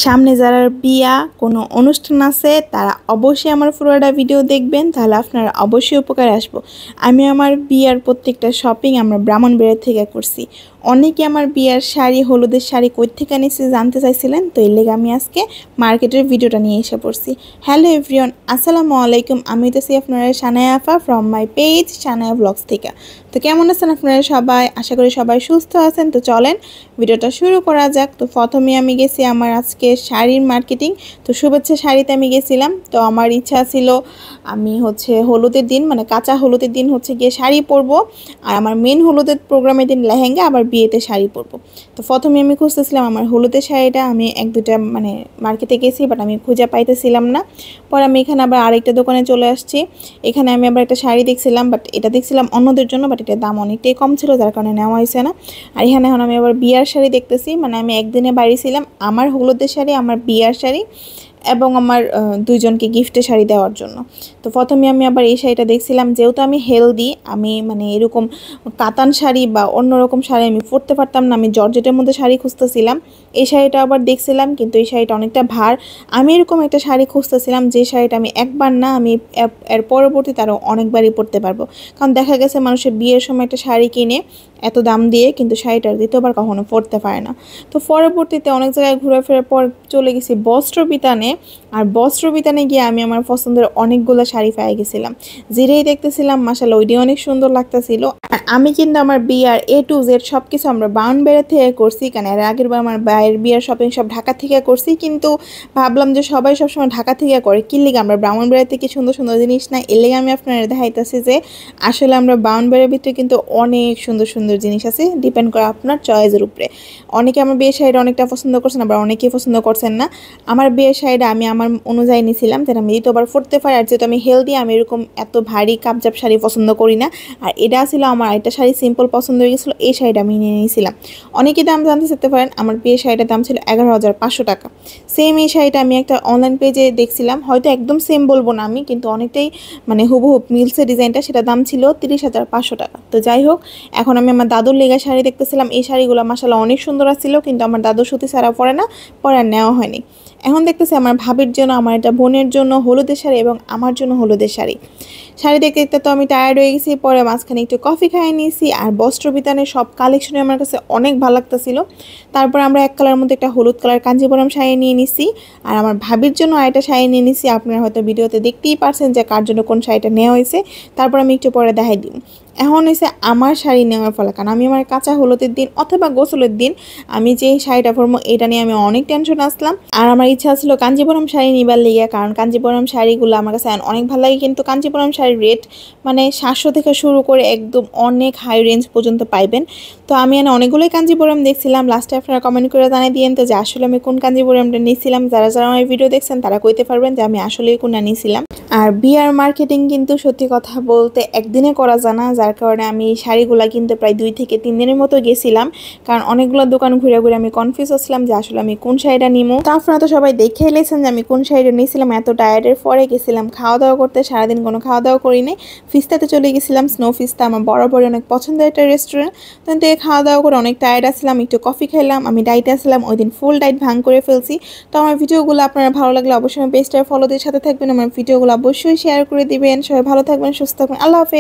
সামনে যারা বিয়া কোনো অনুষ্ঠান আছে তারা অবশ্যই আমার পুরোটা ভিডিও দেখবেন, তাহলে আপনারা অবশ্যই উপকারে আসবো। আমি আমার বিয়ার প্রত্যেকটা শপিং আমরা ব্রাহ্মণবাড়িয়া থেকে করছি। অনেকে আমার বিয়ার শাড়ি, হলুদের শাড়ি কই থেকে নিয়েছে জানতে চাইছিলেন, তো এর লেগে আমি আজকে মার্কেটের ভিডিওটা নিয়ে এসে পড়ছি। হ্যালো এভরিওয়ান, আসসালামু আলাইকুম। আমি হইতেছি আপনারা সানায়া আফা from my page Sanaya blogs থেকে। তো কেমন আছেন আপনারা সবাই? আশা করি সবাই সুস্থ আছেন। তো চলেন ভিডিওটা শুরু করা যাক। তো প্রথমে আমি গেছি আমার আজকে শাড়ির মার্কেটিং। তো শুভেচ্ছা শাড়িতে আমি গেছিলাম। তো আমার ইচ্ছা ছিল আমি হলুদের দিন মানে কাঁচা হলুদের দিন গিয়ে শাড়ি পরবো, আর আমার মেন হলুদের প্রোগ্রামের দিন লেহেঙ্গা, আবার বিয়েতে শাড়ি পরবো। তো প্রথমে আমি খুঁজতেছিলাম আমার হলুদের শাড়িটা। আমি এক দুটা মার্কেটে গেছি, বাট আমি খুঁজে পাইতেছিলাম না। পরে আমি এখানে আবার আরেকটা দোকানে চলে আসছি। এখানে আমি আবার একটা শাড়ি দেখছিলাম, বাট এটা দেখছিলাম অন্যদের জন্য, বাট এটার দাম অনেকটাই কম ছিল, যার কারণে নেওয়া হয়েছে না। আর এখানে এখন আমি আবার বিয়ার শাড়ি দেখতেছি, মানে আমি একদিনে বাড়ি ছিলাম আমার হলুদের শাড়ি, আমার বিয়ার শাড়ি এবং আমার দুইজনকে গিফটে শাড়ি দেওয়ার জন্য। তো প্রথমে আমি আবার এই শাড়িটা দেখছিলাম, যেহেতু আমি হেলদি, আমি এরকম কাতান শাড়ি বা অন্যরকম শাড়ি আমি পরতে পারতাম না, আমি জর্জেটের মধ্যে শাড়ি খুঁজতেছিলাম। এই শাড়িটা আবার দেখছিলাম, কিন্তু এই শাড়িটা অনেকটা ভার। আমি এরকম একটা শাড়ি খুঁজতেছিলাম যে শাড়িটা আমি একবার না, আমি এর পরবর্তীতে আরও অনেকবারই পরতে পারবো। কারণ দেখা গেছে মানুষের বিয়ের সময় একটা শাড়ি কিনে এত দাম দিয়ে, কিন্তু শাড়িটার দ্বিতীয়বার কখনো পরতে পারে না। তো পরবর্তীতে অনেক জায়গায় ঘুরে ফেরার পর চলে গেছি বস্ত্রবিতানে। আর বস্ত্রবিতানে গিয়ে আমি আমার পছন্দের অনেকগুলো শাড়ি পেয়ে গেছিলাম। যেটাই দেখতেছিলাম মাশাআল্লাহ ওইটাই অনেক সুন্দর লাগতেছিল। আর আমি কিন্তু আমার বিয়ার A to Z সব কিছু আমরা ব্রাহ্মণবাড়িয়া থেকে করছি, কারণ এর আগের বার আমার ভাইয়ের বিয়ার শপিং সব ঢাকা থেকে করছি। কিন্তু ভাবলাম যে সবাই সবসময় ঢাকা থেকে করে, কি লিগে আমরা ব্রাহ্মণবাড়িয়া থেকে সুন্দর সুন্দর জিনিস না, এর লেগে আমি আপনারা দেখাইতেছি যে আসলে আমরা ব্রাহ্মণবাড়িয়ার ভিতরে কিন্তু অনেক সুন্দর সুন্দর জিনিস আছে, ডিপেন্ড করে আপনার চয়েসের উপরে। অনেকে আমার বিয়ের শাড়িটা অনেকটা পছন্দ করছেন, আবার অনেকেই পছন্দ করছেন না। আমার বিয়ের শাড়িটা আমি আমার অনুযায়ী নিয়েছিলাম, যেটা আমি দ্বিতীয়বার পরতে পারি। আর যেহেতু আমি হেলদি, আমি এরকম এত ভারী কাপজাপ শাড়ি পছন্দ করি না। আর এটা ছিল আমার একটা শাড়ি সিম্পল পছন্দ হয়ে গেছিলো, এই শাড়িটা আমি নিয়ে নিয়েছিলাম। অনেকেই দাম জানতে চাইতে পারেন, আমার বিয়ের শাড়িটার দাম ছিল 11,500 টাকা। সেম এই শাড়িটা আমি একটা অনলাইন পেজে দেখছিলাম, হয়তো একদম সেম বলবো না আমি, কিন্তু অনেকটাই হুবহুব মিলছে ডিজাইনটা, সেটা দাম ছিল 30,500 টাকা। তো যাই হোক, এখন আমি আমার দাদুর লেগা শাড়ি দেখতেছিলাম। এই শাড়িগুলো মাশাআল্লাহ অনেক সুন্দর আসছিল, কিন্তু আমার দাদু সুতি ছাড়া পরে না, পরে আর নেওয়া হয়নি। এখন দেখতেছি আমার ভাবির জন্য, আমার একটা বোনের জন্য হলুদের শাড়ি এবং আমার জন্য হলুদের শাড়ি। শাড়ি দেখতে দেখতে তো আমি টায়ার্ড হয়ে গেছি, পরে মাঝখানে একটু কফি খাইয়ে নিয়েছি। আর বস্ত্রবিতানের সব কালেকশনে আমার কাছে অনেক ভালো লাগতেছিল। তারপর আমরা এক কালারের মধ্যে একটা হলুদ কালার কাঞ্জিবরম শাড়ি নিয়ে নিছি, আর আমার ভাবির জন্য আরেকটা শাড়ি নিয়ে নিছি। আপনারা হয়তো ভিডিওতে দেখতেই পারছেন যে কার জন্য কোন শাড়িটা নেওয়া হয়েছে, তারপর আমি একটু পরে দেখাই দিই। এখন আমার শাড়ি নেওয়ার ফলে, কারণ আমি আমার কাঁচা হলুদের দিন অথবা গোসলের দিন আমি যে শাড়িটা পরবো এটা নিয়ে আমি অনেক টেনশন আসলাম। আর আমার ইচ্ছা ছিল কাঞ্জিবরম শাড়ি নিবার লেগে, কারণ কাঞ্জিবরম শাড়িগুলো আমার কাছে অনেক ভালো লাগে। কিন্তু কাঞ্জিবরম শাড়ির রেট 700 থেকে শুরু করে একদম অনেক হাই রেঞ্জ পর্যন্ত পাইবেন। তো আমি অনেকগুলোই কাঞ্জিবরম দেখছিলাম। লাস্টে আপনারা কমেন্ট করে জানিয়ে দিয়েন তো যে আসলে আমি কোন কাঞ্জিবরমটা নিয়েছিলাম। যারা যারা আমার ভিডিও দেখছেন তারা কইতে পারবেন যে আমি আসলেই কোনটা নিয়েছিলাম। আর বিয়ার মার্কেটিং কিন্তু সত্যি কথা বলতে একদিনে করা যায় না, যার কারণে আমি এই শাড়িগুলো কিনতে প্রায় 2 থেকে 3 দিনের মতো গেছিলাম। কারণ অনেকগুলো দোকান ঘুরে ঘুরে আমি কনফিউজ হচ্ছিলাম যে আসলে আমি কোন শাড়িটা নিবো। তো আপনারা তো সবাই দেখে এলেছেন যে আমি কোন শাড়িটা নিয়েছিলাম। এত টায়ার্ডের পরে গেছিলাম খাওয়া দাওয়া করতে, সারাদিন কোনো খাওয়া দাওয়া করি নাই। ফিস্তাতে চলে গেছিলাম, স্নো ফিস্তা আমার বরাবরই অনেক পছন্দের একটা রেস্টুরেন্ট। তো খাওয়া দাওয়া করে অনেক টায়ার্ড আসছিলাম, একটু কফি খেলাম। আমি ডাইটে আসছিলাম, ওই দিন ফুল ডাইট ভাঙ করে ফেলছি। তো আমার ভিডিওগুলো আপনারা ভালো লাগলে অবশ্যই আমার পেজটার ফলোদের সাথে থাকবেন, আমার ভিডিওগুলো অবশ্যই শেয়ার করে দিবেন। সবাই ভালো থাকবেন, সুস্থ থাকবেন, আল্লাহ হাফেজ।